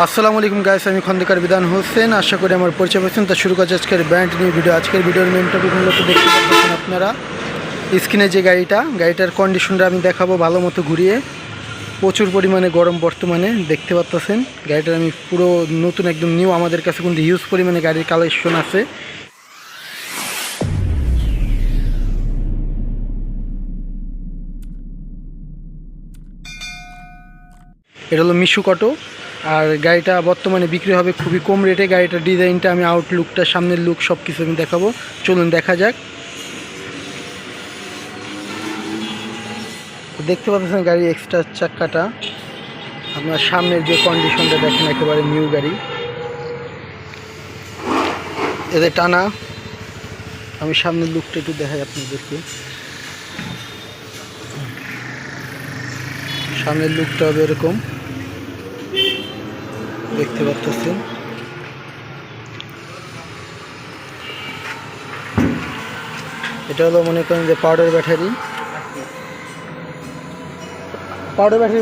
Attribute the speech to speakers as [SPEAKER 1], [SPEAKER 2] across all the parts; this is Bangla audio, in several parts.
[SPEAKER 1] আসসালামু আলাইকুম গাইস, আমি খন্দকার বিধান হোসেন। আশা করি আমার পরিচয় পেয়েছেন। তা শুরু করছি আজকের ব্র্যান্ড নিউ ভিডিও। আজকের ভিডিওর মেন টপিক মূলত দেখতে পাচ্ছেন আপনারা স্ক্রিনে যে গাড়িটার কন্ডিশনটা আমি দেখাবো ভালো মতো ঘুরিয়ে। প্রচুর পরিমাণে গরম বর্তমানে দেখতে পাচ্ছেন। গাড়িটার আমি পুরো নতুন একদম নিউ, আমাদের কাছে কিন্তু হিউজ পরিমাণে গাড়ির কালেকশন আছে। এটা হলো মিশু কটো, আর গাড়িটা বর্তমানে বিক্রি হবে খুবই কম রেটে। গাড়িটার ডিজাইনটা আমি আউটলুকটা, সামনের লুক সব কিছু আমি দেখাবো, চলুন দেখা যাক। দেখতে পাচ্ছেন গাড়ির এক্সট্রা চাক্কাটা, আপনার সামনের যে কন্ডিশনটা দেখেন একেবারে নিউ গাড়ি। এদের টানা, আমি সামনের লুকটা একটু দেখাই আপনাদেরকে। সামনের লুকটা হবে এরকম, দেখতে পাচ্ছেন। এটা হলো মনে করেন যে পাউডার ব্যাটারি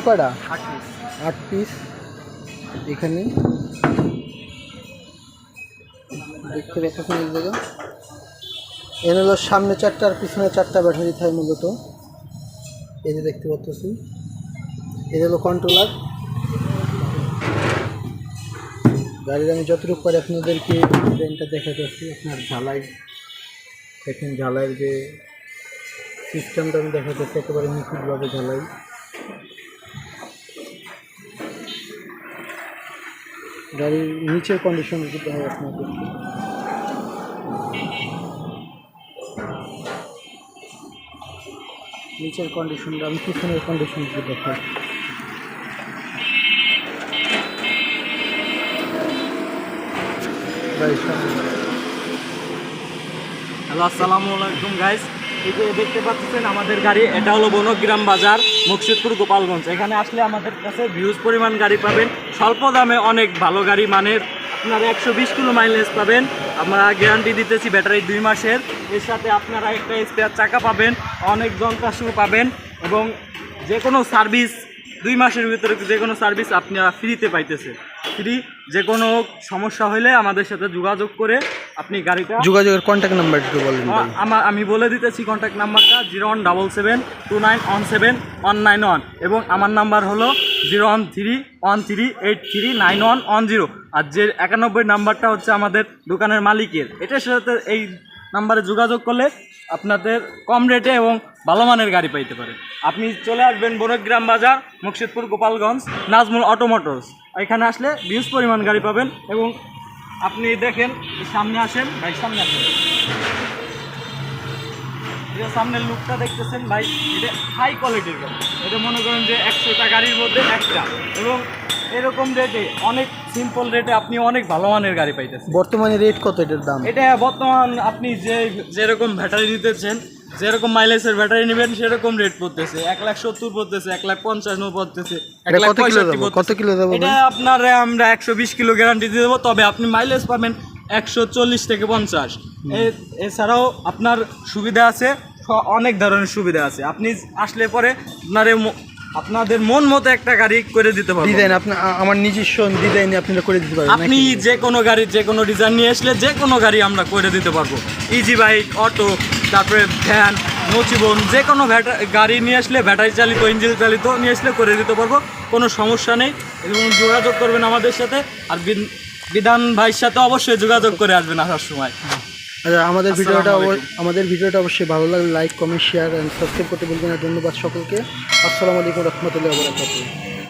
[SPEAKER 1] কয়টা? 8 পিস এখানে দেখতে পাচ্ছেন। এই জায়গা এর হলো সামনে 4টা আর পিছনে 4টা ব্যাটারি থাকে মূলত। এই যে দেখতে পাচ্ছেন, এই হলো কন্ট্রোলার। গাড়ির আমি যতটুকু পারি আপনাদেরকে ডিজাইনটা দেখাতেছি। আপনার ঝালাই দেখেন, ঝালাইয়ের যে সিস্টেমটা আমি দেখাতেছি, একেবারে নিখুঁতভাবে ঝালাই। গাড়ির নিচের কন্ডিশন দিতে হয় আপনাদেরকে। নিচের কন্ডিশনটা আমি পিছনের কন্ডিশন দিতে দেখাই।
[SPEAKER 2] হ্যালো, আসসালামু আলাইকুম গাইস। এই যে দেখতে পাচ্ছেন আমাদের গাড়ি, এটা হলো বনগ্রাম বাজার, মুর্শিদপুর, গোপালগঞ্জ। এখানে আসলে আমাদের কাছে হিউজ পরিমাণ গাড়ি পাবেন, স্বল্প দামে অনেক ভালো গাড়ি মানের। আপনারা 120 কিলো মাইলেজ পাবেন। আমরা গ্যারান্টি দিতেছি ব্যাটারি 2 মাসের। এর সাথে আপনারা একটা স্পেয়ার চাকা পাবেন, অনেক যন্ত্রাংশ পাবেন, এবং যে কোনো সার্ভিস 2 মাসের ভিতরে যে কোনো সার্ভিস আপনারা ফ্রিতে পাইতেছে। ফ্রি, যে কোনো সমস্যা হলে আমাদের সাথে যোগাযোগ করে আপনি গাড়িটা
[SPEAKER 1] যোগাযোগের কন্ট্যাক্ট নাম্বার একটু বলেন।
[SPEAKER 2] আমি বলে দিতেছি কন্ট্যাক্ট নাম্বারটা 0177297191, এবং আমার নাম্বার হলো 013138391110। আর যে 91 নাম্বারটা হচ্ছে আমাদের দোকানের মালিকের। এটার সাথে এই নাম্বারে যোগাযোগ করলে আপনাদের কম রেটে এবং ভালো মানের গাড়ি পাইতে পারে। আপনি চলে আসবেন বনগ্রাম বাজার, মুর্শিদপুর, গোপালগঞ্জ, নাজমুল অটো মোটরস। এখানে আসলে হিউজ পরিমাণ গাড়ি পাবেন। এবং আপনি দেখেন, সামনে আসেন ভাই, সামনে আসেন। এটা সামনের লুকটা দেখতেছেন ভাই, এটা হাই কোয়ালিটির গাড়ি। এটা মনে করেন যে 100টা গাড়ির মধ্যে একটা, এবং এরকম রেটে, অনেক সিম্পল রেটে আপনি অনেক ভালো মানের গাড়ি পাইতেছেন।
[SPEAKER 1] বর্তমানে রেট কত এটার দাম?
[SPEAKER 2] এটা বর্তমান আপনি যেরকম ব্যাটারি নিতেছেন, যেরকম মাইলেজের ব্যাটারি নেবেন সেরকম রেট পড়তেছে। 1,70,000 পড়তেছে, 1,55,000 পড়তেছে, 1,65,000
[SPEAKER 1] কত কিলো যাবো?
[SPEAKER 2] এটা আপনারে আমরা 120 কিলো গ্যারান্টি দিয়ে দেবো। তবে আপনি মাইলেজ পাবেন 140 থেকে 50। এছাড়াও আপনার সুবিধা আছে, অনেক ধরনের সুবিধা আছে। আপনি আসলে পরে আপনাদের মন মতো একটা গাড়ি করে দিতে পারবেন।
[SPEAKER 1] ডিজাইন আপনার, আমার নিজস্ব ডিজাইনে আপনারা করে দিতে পারবেন।
[SPEAKER 2] আপনি যে কোনো গাড়ি, যে কোনো ডিজাইন নিয়ে আসলে যে কোনো গাড়ি আমরা করে দিতে পারবো। ইজি বাইক, অটো, তারপরে ভ্যান, নচিবন, যে কোনো গাড়ি নিয়ে আসলে, ব্যাটারি চালিত, ইঞ্জিন চালিত নিয়ে আসলে করে দিতে পারবো, কোনো সমস্যা নেই। এবং যোগাযোগ করবেন আমাদের সাথে। আর বিধান ভাইয়ের সাথে অবশ্যই যোগাযোগ করে আসবেন আসার সময়।
[SPEAKER 1] আচ্ছা, আমাদের ভিডিওটা অবশ্যই ভালো লাগলে like, comment, share and subscribe করতে বলবেন না। ধন্যবাদ সকলকে। আসসালামু আলাইকুম রহমতুল্লাহি ওয়া বারাকাতুহু।